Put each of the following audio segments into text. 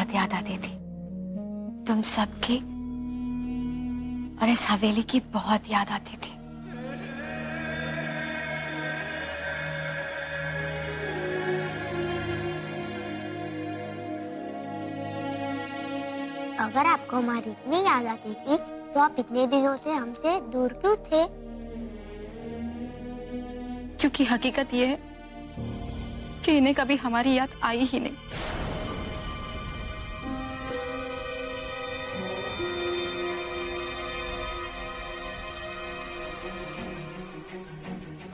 बहुत याद आती थी, तुम सबकी और इस हवेली की बहुत याद आती थी। अगर आपको हमारी इतनी याद आती थी तो आप इतने दिनों से हमसे दूर क्यों थे? क्योंकि हकीकत ये है कि इन्हें कभी हमारी याद आई ही नहीं।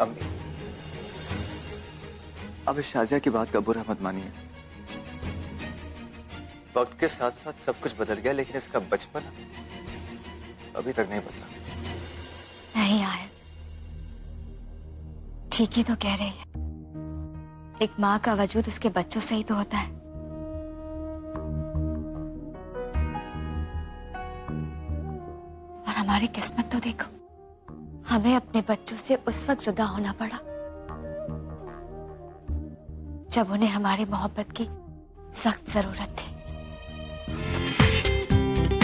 अम्मी, अब इस शाजिया की बात का बुरा मत मानिए। वक्त के साथ साथ सब कुछ बदल गया, लेकिन इसका बचपन अभी तक नहीं बदला। नहीं आया, ठीक ही तो कह रही है। एक माँ का वजूद उसके बच्चों से ही तो होता है। और हमारी किस्मत तो देखो, हमें अपने बच्चों से उस वक्त जुदा होना पड़ा जब उन्हें हमारी मोहब्बत की सख्त जरूरत थी।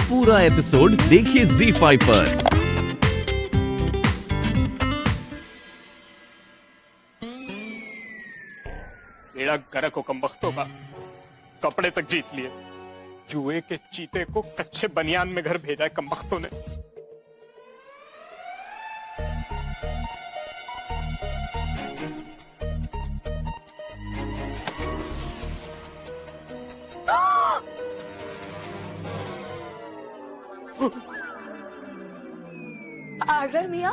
पूरा एपिसोड देखिए ZEE5 पर। बेड़ा गर्क हो कमबख्तों का, कपड़े तक जीत लिए। जुए के चीते को कच्चे बनियान में घर भेजा है कमबख्तों ने। आजर मियां,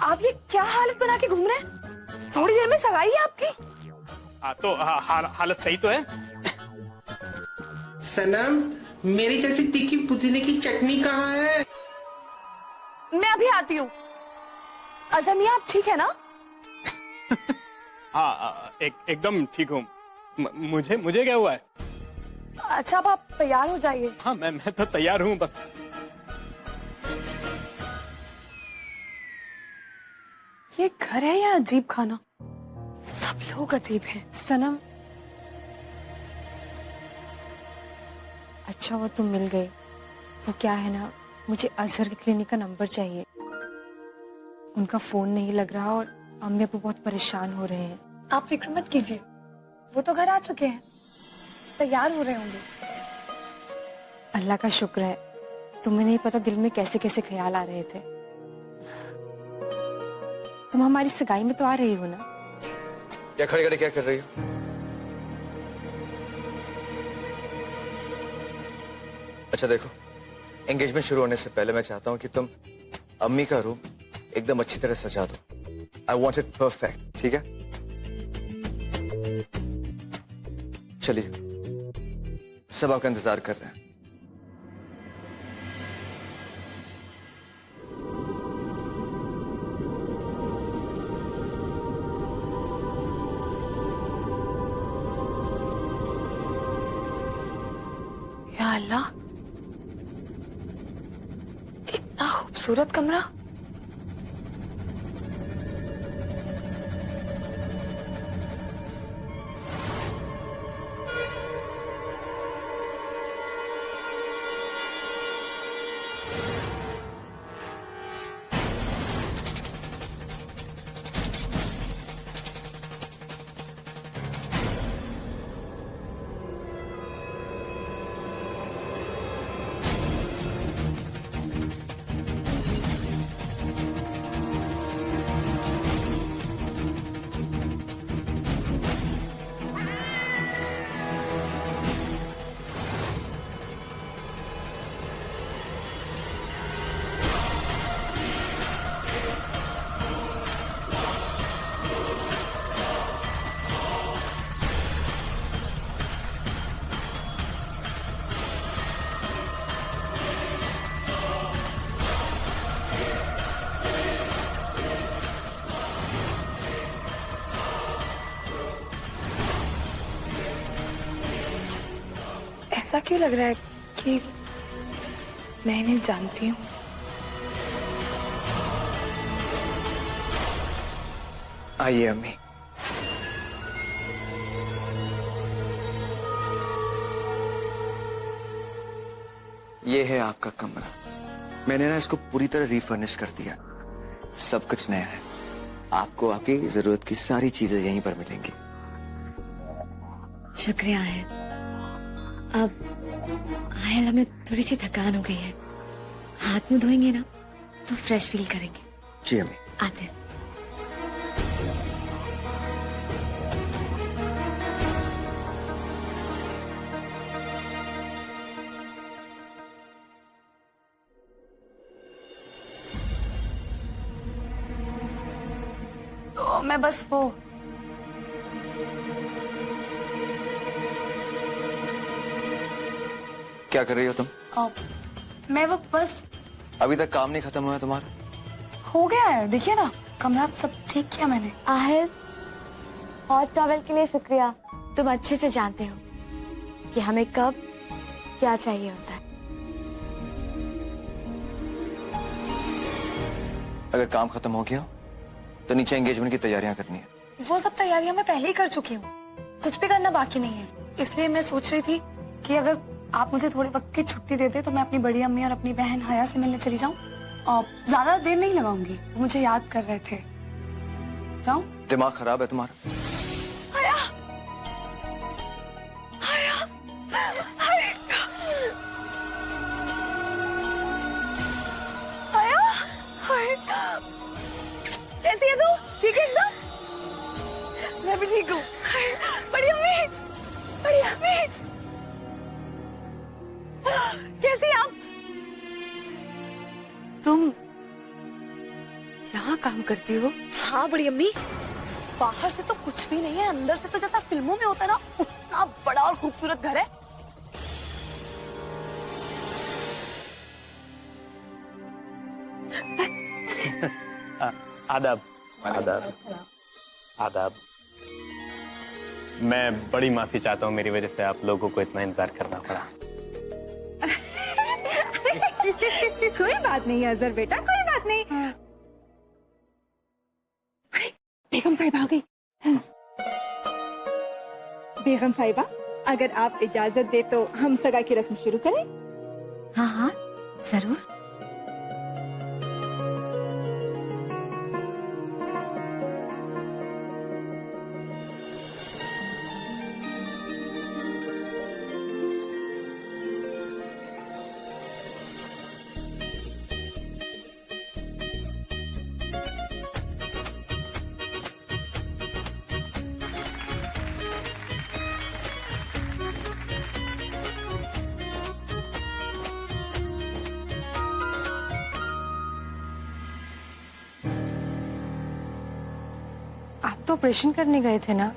आप ये क्या हालत बना के घूम रहे हैं? थोड़ी देर में सगाई है आपकी। तो हालत सही तो है। सनम, मेरी जैसी तीखी पुदीने की चटनी कहाँ है? मैं अभी आती हूँ। आजर मियां, आप ठीक है ना? हाँ, एकदम ठीक हूँ। मुझे क्या हुआ है? अच्छा, अब आप तैयार हो जाइए। हाँ, मैं तो तैयार हूँ बस। ये घर है या अजीब खाना? सब लोग अजीब हैं। सनम, अच्छा वो तुम मिल गए। वो क्या है ना, मुझे अजहर के क्लिनिक का नंबर चाहिए। उनका फोन नहीं लग रहा और अम्मी अब्बू बहुत परेशान हो रहे हैं। आप फिक्र मत कीजिए, वो तो घर आ चुके हैं, तैयार हो रहे होंगे। अल्लाह का शुक्र है, तुम्हें नहीं पता दिल में कैसे कैसे ख्याल आ रहे थे। तुम हमारी सगाई में तो आ रही हो ना? क्या खड़े खड़े क्या कर रही हो? अच्छा देखो, एंगेजमेंट शुरू होने से पहले मैं चाहता हूं कि तुम अम्मी का रूम एकदम अच्छी तरह सजा दो। आई वॉन्ट इट परफेक्ट, ठीक है? चलिए, सब आपका इंतजार कर रहे हैं। या अल्लाह, इतना खूबसूरत कमरा। ऐसा क्यों लग रहा है कि मैं इन्हें जानती हूँ? आइए अम्मी। ये है आपका कमरा। मैंने ना इसको पूरी तरह रिफर्निश कर दिया, सब कुछ नया है। आपको आपकी जरूरत की सारी चीजें यहीं पर मिलेंगी। शुक्रिया है। अब आयल हमें थोड़ी सी थकान हो गई है, हाथ मुंह धोएंगे ना तो फ्रेश फील करेंगे। जी अम्मी। आते हैं। तो मैं बस वो क्या कर रही हो तुम? मैं वो बस अभी तक काम नहीं खत्म हुआ है तुम्हारा? हो गया है, देखिए ना कमरा सब ठीक किया मैंने। आहिल, हॉट टॉवेल के लिए शुक्रिया। तुम अच्छे से जानते हो कि हमें कब क्या चाहिए होता है। अगर काम खत्म हो गया तो नीचे एंगेजमेंट की तैयारियां करनी है। वो सब तैयारियां मैं पहले ही कर चुकी हूँ, कुछ भी करना बाकी नहीं है। इसलिए मैं सोच रही थी कि अगर आप मुझे थोड़े वक्त की छुट्टी दे दे तो मैं अपनी बड़ी अम्मी और अपनी बहन हया से मिलने चली जाऊं। और ज्यादा देर नहीं लगाऊंगी, वो मुझे याद कर रहे थे। जाऊं? दिमाग खराब है तुम्हारा? हया, हया, हया, हया, हया। कैसी है तू? ठीक है एकदम? मैं भी ठीक हूँ। बड़ी अम्मी, बड़ी अम्मी, कैसी आप? तुम यहाँ काम करती हो? हाँ बड़ी अम्मी, बाहर से तो कुछ भी नहीं है, अंदर से तो जैसा फिल्मों में होता है ना, उतना बड़ा और खूबसूरत घर है। आदाब। आदाब। आदाब। मैं बड़ी माफी चाहता हूँ, मेरी वजह से आप लोगों को इतना इंतजार करना पड़ा। कोई बात नहीं अजहर बेटा, कोई बात नहीं। अरे बेगम साहिबा आ गई। बेगम साहिबा, अगर आप इजाजत दे तो हम सगाई की रस्म शुरू करें? हाँ हाँ जरूर। आप तो ऑपरेशन करने गए थे ना,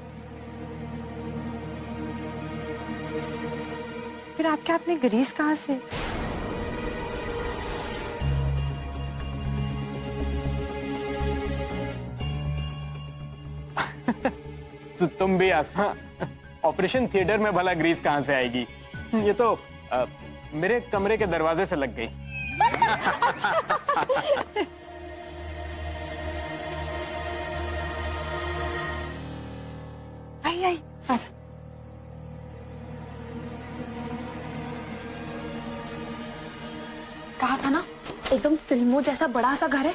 फिर आपके हाथ में ग्रीस कहाँ से? तो तुम भी ऑपरेशन थिएटर में भला ग्रीस कहाँ से आएगी? ये तो मेरे कमरे के दरवाजे से लग गई। आई आई आजा। कहा था ना एकदम फिल्मों जैसा बड़ा सा घर है।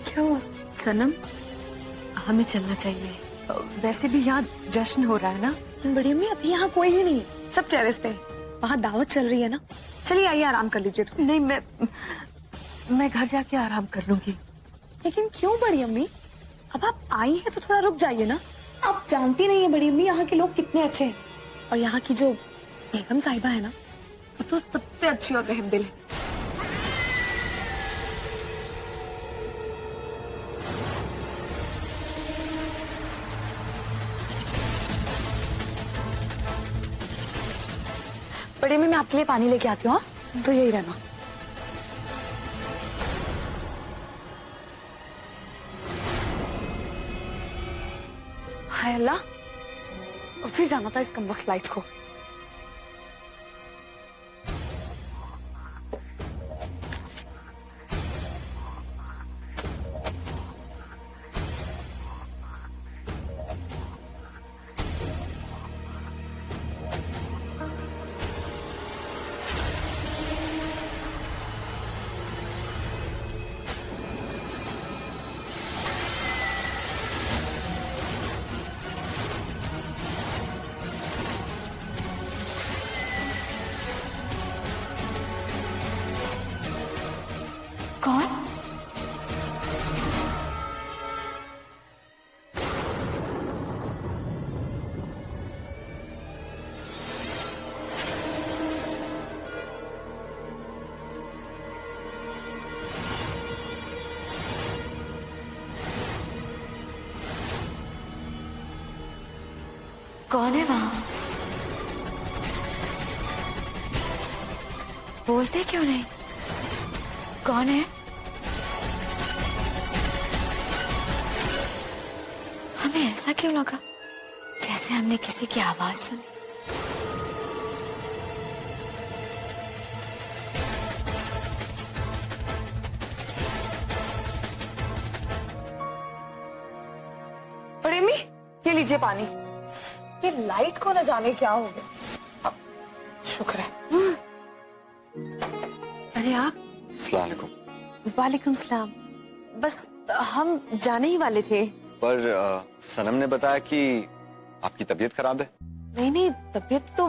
क्या हुआ सनम? हमें चलना चाहिए। वैसे भी यहाँ जश्न हो रहा है ना। बड़ी अम्मी अभी यहाँ कोई ही नहीं, सब टेरेस पे। वहाँ दावत चल रही है ना। चलिए आइए आराम कर लीजिए। नहीं, मैं घर जाके आराम कर लूंगी। लेकिन क्यों बड़ी अम्मी? अब आप आई हैं तो थोड़ा रुक जाइए ना। आप जानती नहीं है बड़ी अम्मी यहाँ के लोग कितने अच्छे हैं, और यहाँ की जो बेगम साहिबा है ना, वो तो सबसे अच्छी और रहमदिल है। बड़ी अम्मी मैं आपके लिए पानी लेके आती हूँ। हाँ तो यही रहना। हाय अल्लाह, और फिर जाना था इस कमबख्त लाइट को। कौन है वहां? बोलते क्यों नहीं? कौन है? हमें ऐसा क्यों लगा जैसे हमने किसी की आवाज सुनी? और एमी, ये लीजिए पानी। ये लाइट को न जाने क्या हो गया। शुक्र है। अरे आप? अस्सलाम वालेकुम। वालेकुम सलाम। बस हम जाने ही वाले थे। पर सनम ने बताया कि आपकी तबीयत खराब है। नहीं नहीं, तबीयत तो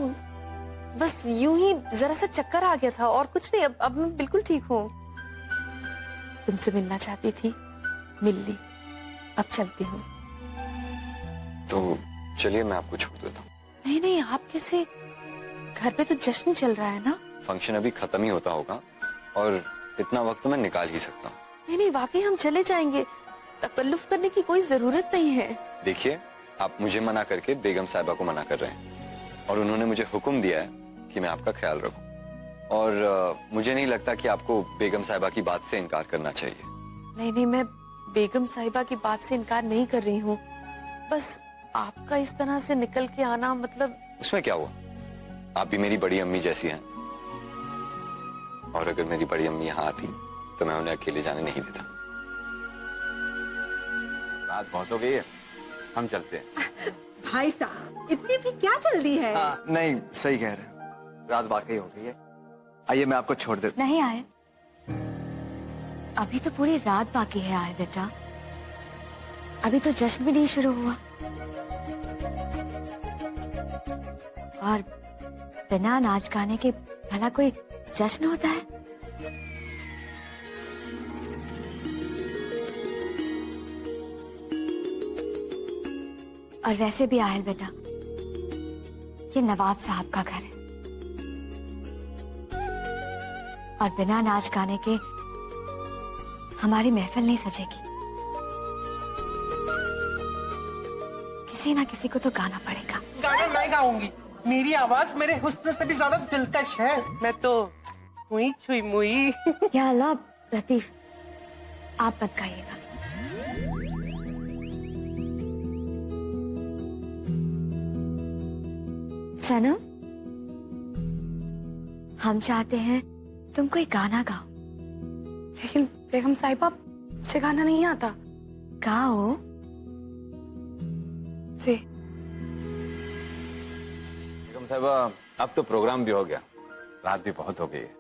बस यूं ही जरा सा चक्कर आ गया था और कुछ नहीं। अब मैं बिल्कुल ठीक हूँ। तुमसे मिलना चाहती थी, मिल ली। अब चलती हूँ। तो चलिए मैं आपको छोड़ देता हूँ। नहीं नहीं, आप कैसे? घर पे तो जश्न चल रहा है ना। फंक्शन अभी खत्म ही होता होगा और इतना वक्त तो मैं निकाल ही सकता हूँ। नहीं नहीं, वाकई हम चले जाएंगे। तकल्लुफ करने की कोई जरूरत नहीं है। देखिए, आप मुझे मना करके बेगम साहिबा को मना कर रहे हैं और उन्होंने मुझे हुक्म दिया है कि मैं आपका ख्याल रखूं। और मुझे नहीं लगता कि आपको बेगम साहिबा की बात से इनकार करना चाहिए। नहीं नहीं, मैं बेगम साहिबा की बात से इनकार नहीं कर रही हूँ। बस आपका इस तरह से निकल के आना, मतलब उसमें क्या हुआ? आप भी मेरी बड़ी अम्मी जैसी हैं और अगर मेरी बड़ी अम्मी यहाँ आती तो मैं उन्हें अकेले जाने नहीं देता। रात बहुत हो गई है, हम चलते हैं। भाई साहब, इतनी भी क्या जल्दी है? नहीं, सही कह रहे हैं, रात वाकई हो गई है। आइए मैं आपको छोड़ देता नहीं आए, अभी तो पूरी रात बाकी है। आए बेटा, अभी तो जश्न भी नहीं शुरू हुआ और बिना नाच गाने के भला कोई जश्न होता है? और वैसे भी आहिल बेटा, ये नवाब साहब का घर है और बिना नाच गाने के हमारी महफिल नहीं सजेगी। किसी ना किसी को तो गाना पड़ेगा। गाना मैं गाऊंगी। मेरी आवाज मेरे हुस्न से भी ज्यादा दिलकश है। मैं तो हुई छुई मुई। या अल्लाह, लतीफ आप मत गाइएगा। सनम, हम चाहते हैं तुम कोई गाना गाओ। लेकिन बेगम साहिबा, मुझे गाना नहीं आता। गाओ। जी। बेगम साहिबा, अब तो प्रोग्राम भी हो गया, रात भी बहुत हो गई है,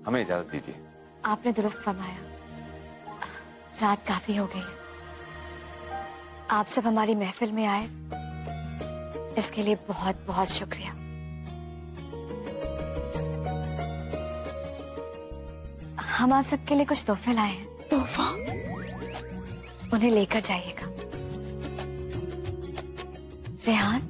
हमें इजाजत दीजिए। आपने दुरुस्त फरमाया, रात काफी हो गई है। आप सब हमारी महफिल में आए, इसके लिए बहुत बहुत शुक्रिया। हम आप सबके लिए कुछ तोहफे लाए हैं। तोहफा? उन्हें लेकर जाइएगा। रेहान,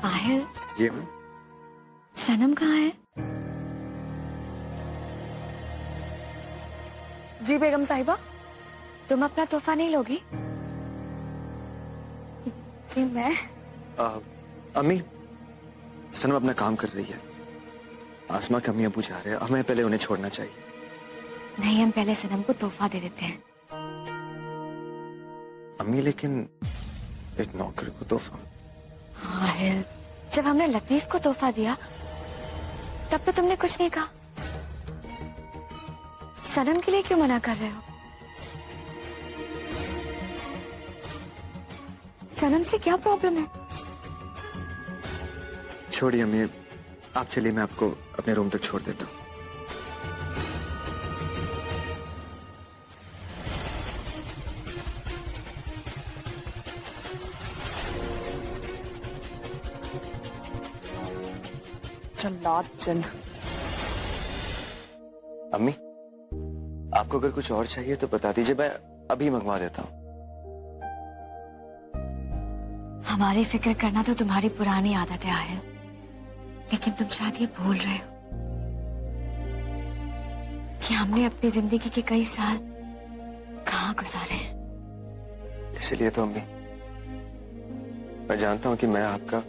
आहिल, ये सनम कहाँ है? जी बेगम साहिबा। तुम अपना तोहफा नहीं लोगी? जी मैं। अम्मी, सनम अपना काम कर रही है। आसमा के अम्मी अबू जा रहे हैं, हमें पहले उन्हें छोड़ना चाहिए। नहीं, हम पहले सनम को तोहफा दे देते हैं। अम्मी, लेकिन एक नौकर को तोहफा? आहिल, जब हमने लतीफ को तोहफा दिया तब तो तुमने कुछ नहीं कहा। सनम के लिए क्यों मना कर रहे हो? सनम से क्या प्रॉब्लम है? छोड़िए अम्मी, आप चलिए, मैं आपको अपने रूम तक छोड़ देता हूँ। जल्लाद जन। अम्मी, आपको अगर कुछ और चाहिए तो बता दीजिए, मैं अभी मंगवा देता हूँ। हमारी फिक्र करना तो तुम्हारी पुरानी आदत है आहिल। लेकिन तुम शायद ये भूल रहे हो कि हमने अपनी जिंदगी के कई साल कहाँ गुजारे हैं। इसीलिए तो अम्मी, मैं जानता हूं कि मैं आपका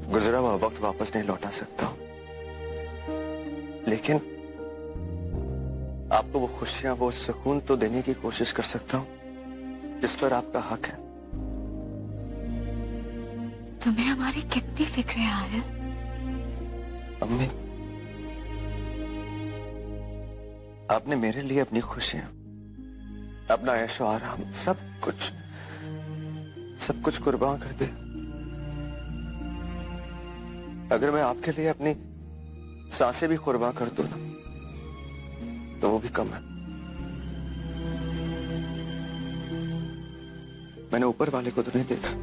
गुजरा हुआ वक्त वापस नहीं लौटा सकता हूं, लेकिन आपको वो खुशियां, वो सुकून तो देने की कोशिश कर सकता हूं जिस पर आपका हक है। तुम्हें हमारी कितनी फिक्र है आयल? अम्मी, आपने मेरे लिए अपनी खुशियां, अपना ऐशो आराम, सब कुछ कुर्बान कर दिया। अगर मैं आपके लिए अपनी सांसें भी कुर्बान कर दूं ना, तो वो भी कम है। मैंने ऊपर वाले को तो नहीं देखा,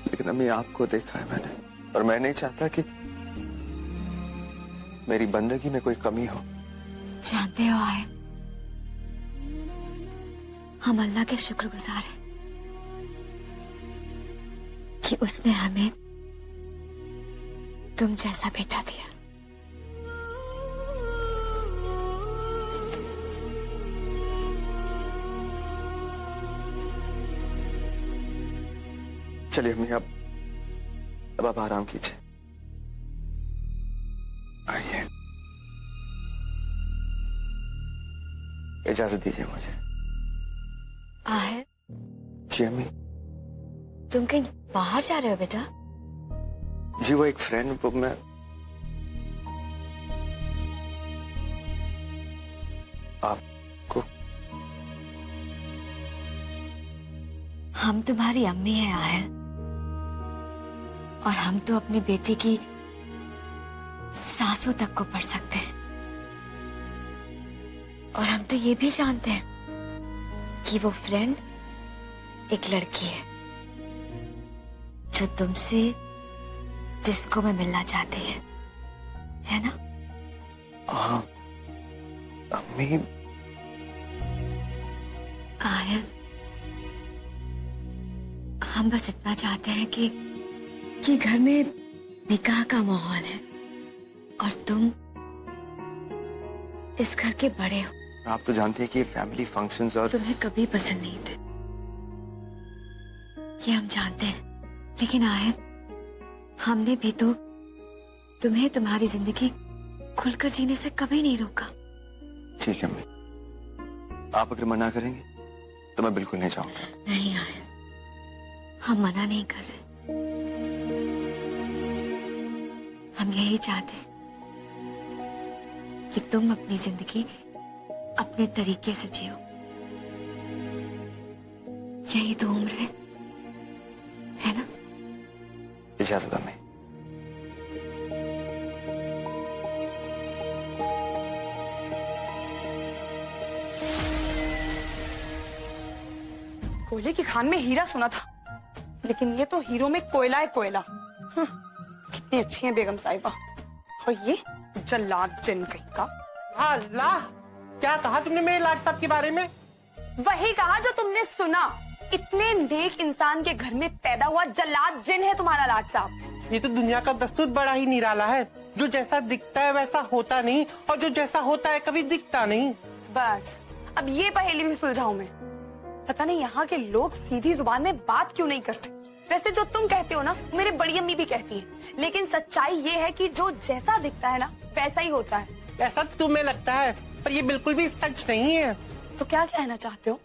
लेकिन अम्मी आपको देखा है मैंने, और मैं नहीं चाहता कि मेरी बंदगी में कोई कमी हो। जानते हो आयल, हम अल्लाह के शुक्रगुजार हैं कि उसने हमें तुम जैसा बेटा दिया। चलिए अम्मी, अब आप आराम कीजिए। आइए, इजाजत दीजिए मुझे। आयल, जी अम्मी। तुम कहीं बाहर जा रहे हो बेटा? जी वो एक फ्रेंड, वो मैं आपको, हम तुम्हारी अम्मी हैं आयल, और हम तो अपनी बेटी की सांसों तक को पढ़ सकते हैं। और हम तो ये भी जानते हैं कि वो फ्रेंड एक लड़की है जो तुमसे, जिसको मैं मिलना चाहती है ना? हाँ अम्मी। आयल, हम बस इतना चाहते हैं कि घर में निकाह का माहौल है और तुम इस घर के बड़े हो। आप तो जानते हैं कि ये फैमिली फंक्शंस और तुम्हें कभी पसंद नहीं थे, ये हम जानते हैं, लेकिन आयल, हमने भी तो तुम्हें तुम्हारी जिंदगी खुलकर जीने से कभी नहीं रोका। ठीक है अम्मी, आप अगर मना करेंगे तो मैं बिल्कुल नहीं जाऊंगा। नहीं आयल, हम मना नहीं कर रहे, हम यही चाहते हैं कि तुम अपनी जिंदगी अपने तरीके से जियो। यही तो उम्र है ना? इजाजत अम्मी। कोयले की खान में हीरा सुना था, लेकिन ये तो हीरो में कोयला है, कोयला। कितनी अच्छी है बेगम साहिबा, और ये जल्लाद जिन कहीं का। अल्लाह, क्या कहा तुमने मेरे लाड साहब के बारे में? वही कहा जो तुमने सुना। इतने नेक इंसान के घर में पैदा हुआ जल्लाद जिन है तुम्हारा लाड साहब। ये तो दुनिया का दस्तूर बड़ा ही निराला है, जो जैसा दिखता है वैसा होता नहीं, और जो जैसा होता है कभी दिखता नहीं। बस अब ये पहेली भी सुलझाऊं मैं। पता नहीं यहाँ के लोग सीधी जुबान में बात क्यों नहीं करते। वैसे जो तुम कहते हो ना, मेरे बड़ी अम्मी भी कहती है, लेकिन सच्चाई ये है कि जो जैसा दिखता है ना वैसा ही होता है। ऐसा तुम्हें लगता है, पर ये बिल्कुल भी सच नहीं है। तो क्या कहना चाहते हो?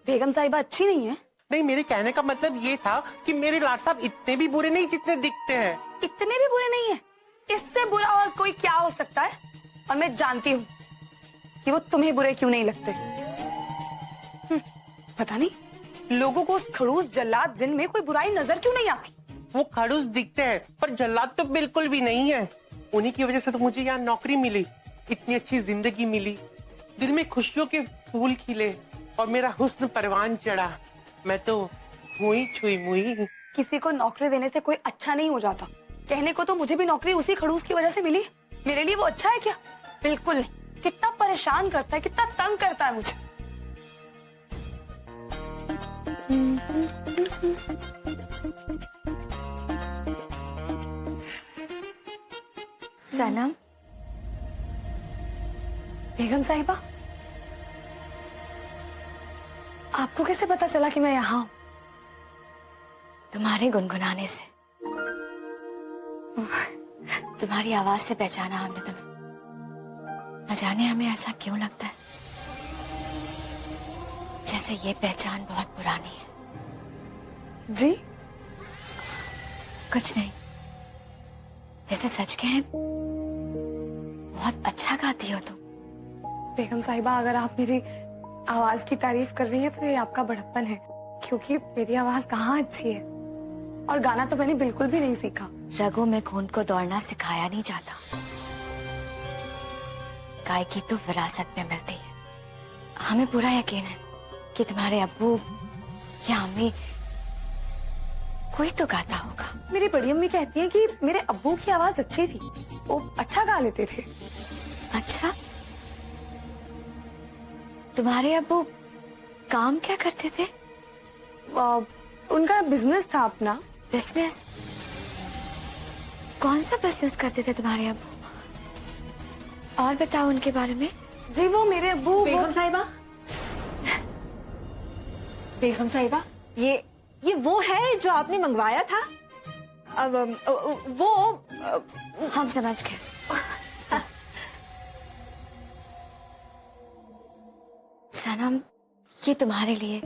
बेगम साहिबा अच्छी नहीं है? नहीं, मेरे कहने का मतलब ये था कि मेरे लाड साहब इतने भी बुरे नहीं जितने दिखते हैं। इतने भी बुरे नहीं है? इससे बुरा और कोई क्या हो सकता है? और मैं जानती हूँ कि वो तुम्हें बुरे क्यों नहीं लगते। पता नहीं लोगों को उस खड़ूस जल्लाद जिन में कोई बुराई नजर क्यों नहीं आती। वो खड़ूस दिखते हैं, पर जल्लाद तो बिल्कुल भी नहीं है। उन्हीं की वजह से तो मुझे यहाँ नौकरी मिली, इतनी अच्छी जिंदगी मिली, दिल में खुशियों के फूल खिले, और मेरा हुस्न परवान चढ़ा। मैं तो हुई छुई मुई। किसी को नौकरी देने से कोई अच्छा नहीं हो जाता। कहने को तो मुझे भी नौकरी उसी खड़ूस की वजह से मिली। मेरे लिए वो अच्छा है क्या? बिल्कुल नहीं। कितना परेशान करता है, कितना तंग करता है मुझे। बेगम साहिबा, आपको कैसे पता चला कि मैं यहाँ हूँ? तुम्हारे गुनगुनाने से, तुम्हारी आवाज से पहचाना हमने तुम्हें। न जाने हमें ऐसा क्यों लगता है जैसे ये पहचान बहुत पुरानी है। जी? कुछ नहीं, जैसे सच कहें बहुत अच्छा गाती हो तुम। बेगम साहिबा, अगर आप मेरी आवाज की तारीफ कर रही हैं तो ये आपका बड़प्पन है, क्योंकि मेरी आवाज कहाँ अच्छी है, और गाना तो मैंने बिल्कुल भी नहीं सीखा। रगों में खून को दौड़ना सिखाया नहीं जाता, गायकी तो विरासत में मिलती है। हमें पूरा यकीन है कि तुम्हारे अब्बू या अम्मी कोई तो गाता होगा। मेरी बड़ी अम्मी कहती है कि मेरे अब्बू की आवाज अच्छी थी, वो अच्छा गा लेते थे। अच्छा, तुम्हारे अब्बू काम क्या करते थे? उनका बिजनेस था अपना। बिजनेस? कौन सा बिजनेस करते थे तुम्हारे अब्बू? और बताओ उनके बारे में। जी, वो मेरे अब्बू। बेगम साहिबा, बेगम साहिबा, ये वो है जो आपने मंगवाया था? अब वो हम समझ गए। सनम, ये तुम्हारे लिए।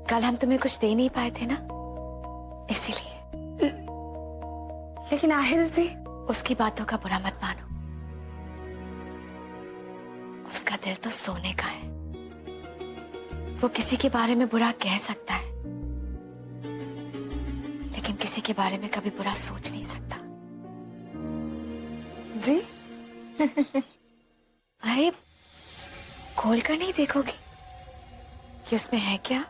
कल हम तुम्हें कुछ दे नहीं पाए थे ना, इसीलिए। लेकिन आहिल जी, उसकी बातों का बुरा मत मानो, उसका दिल तो सोने का है। वो किसी के बारे में बुरा कह सकता है, लेकिन किसी के बारे में कभी बुरा सोच नहीं सकता। जी? अरे, खोल कर नहीं देखोगी कि उसमें है क्या?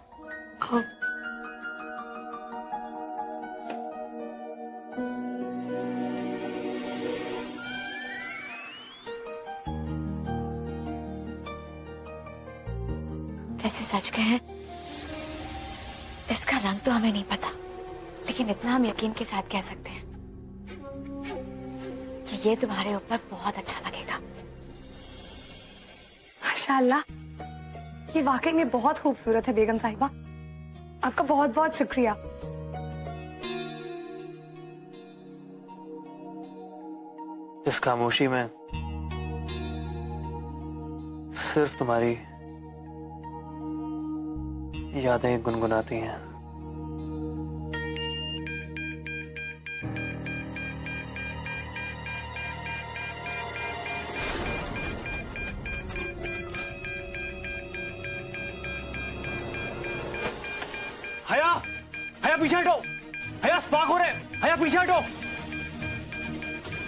वैसे सच कहें, इसका रंग तो हमें नहीं पता, लेकिन इतना हम यकीन के साथ कह सकते हैं कि ये तुम्हारे ऊपर बहुत अच्छा लगेगा। माशाअल्लाह, ये वाकई में बहुत खूबसूरत है बेगम साहिबा। आपका बहुत बहुत शुक्रिया। इस खामोशी में सिर्फ तुम्हारी यादें गुनगुनाती हैं। हया, हया पीछे हटो, हया स्पार्क हो रहे हैं, हया पीछे हटो,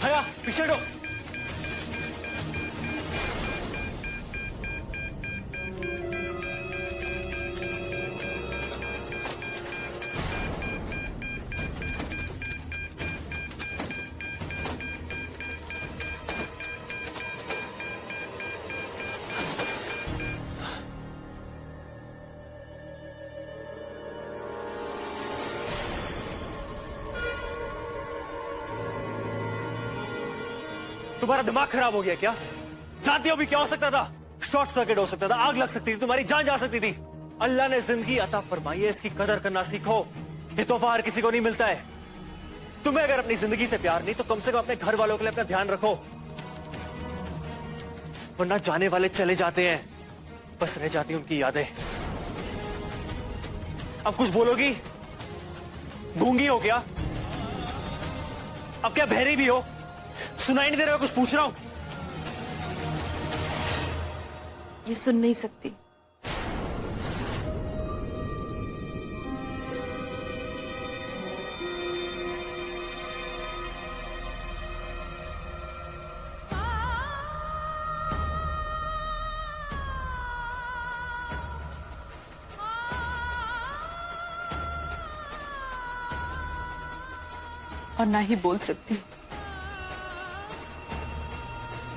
हया पीछे हटो। तुम्हारा दिमाग खराब हो गया क्या? जानती हो अभी क्या हो सकता था? शॉर्ट सर्किट हो सकता था, आग लग सकती थी, तुम्हारी जान जा सकती थी। अल्लाह ने जिंदगी अता फरमाई है, इसकी कदर करना सीखो। ये तोहफा हर किसी को नहीं मिलता है। तुम्हें अगर अपनी जिंदगी से प्यार नहीं तो कम से कम अपने घर वालों के लिए अपना ध्यान रखो, वरना जाने वाले चले जाते हैं, बस रह जाती उनकी यादें। अब कुछ बोलोगी? गूंगी हो क्या? अब क्या बहरी भी हो? सुनाई नहीं दे रहा है? कुछ पूछ रहा हूं। ये सुन नहीं सकती। और ना ही बोल सकती।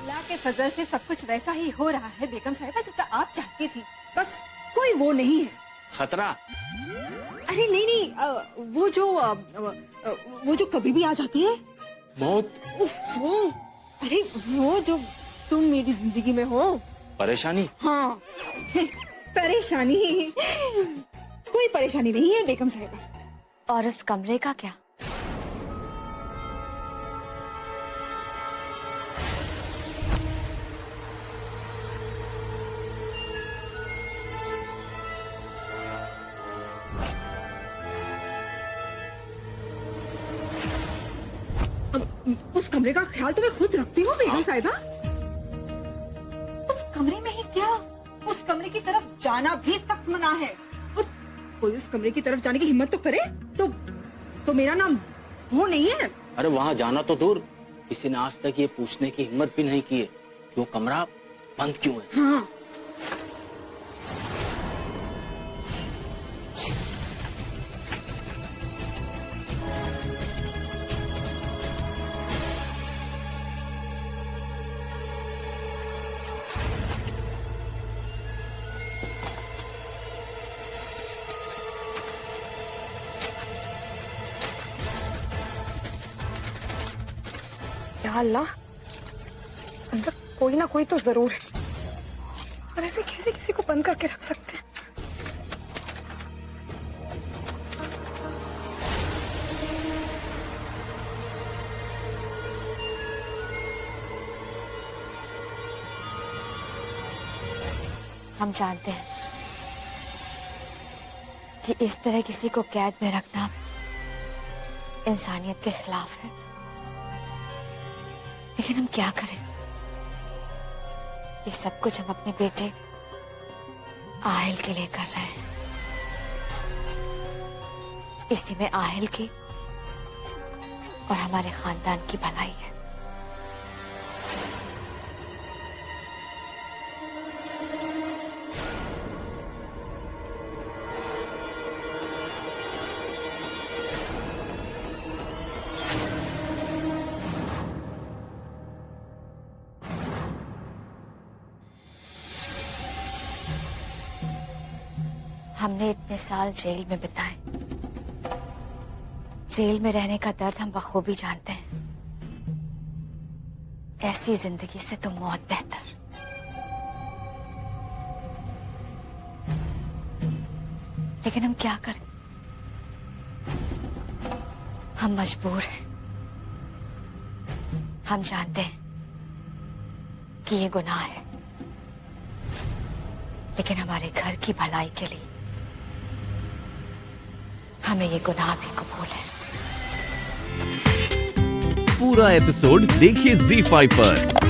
अल्लाह के फजल से सब कुछ वैसा ही हो रहा है बेगम साहिबा जैसा आप चाहती थी, बस कोई वो नहीं है। खतरा? अरे नहीं नहीं, वो जो कभी भी आ जाती है मौत। वो, अरे वो जो तुम मेरी जिंदगी में हो परेशानी? हाँ परेशानी कोई परेशानी नहीं है बेगम साहिबा। और उस कमरे का क्या? उस कमरे का ख्याल तो मैं खुद रखती हूँ बेगम साहिबा। उस कमरे में ही क्या, उस कमरे की तरफ जाना भी सख्त मना है। और कोई उस कमरे की तरफ जाने की हिम्मत तो करे तो मेरा नाम वो नहीं है। अरे वहाँ जाना तो दूर, किसी ने आज तक ये पूछने की हिम्मत भी नहीं की है कि वो कमरा बंद क्यों है। हाँ या अल्लाह, अंदर कोई ना कोई तो जरूर है, और ऐसे कैसे किसी को बंद करके रख सकते हैं? हम जानते हैं कि इस तरह किसी को कैद में रखना इंसानियत के खिलाफ है, लेकिन हम क्या करें? ये सब कुछ हम अपने बेटे आहिल के लिए कर रहे हैं। इसी में आहिल की और हमारे खानदान की भलाई है। हमने इतने साल जेल में बिताए, जेल में रहने का दर्द हम बखूबी जानते हैं। ऐसी जिंदगी से तो मौत बेहतर। लेकिन हम क्या करें? हम मजबूर हैं। हम जानते हैं कि ये गुनाह है, लेकिन हमारे घर की भलाई के लिए हमें ये गुनाह भी कबूल है। पूरा एपिसोड देखिए ZEE5 पर।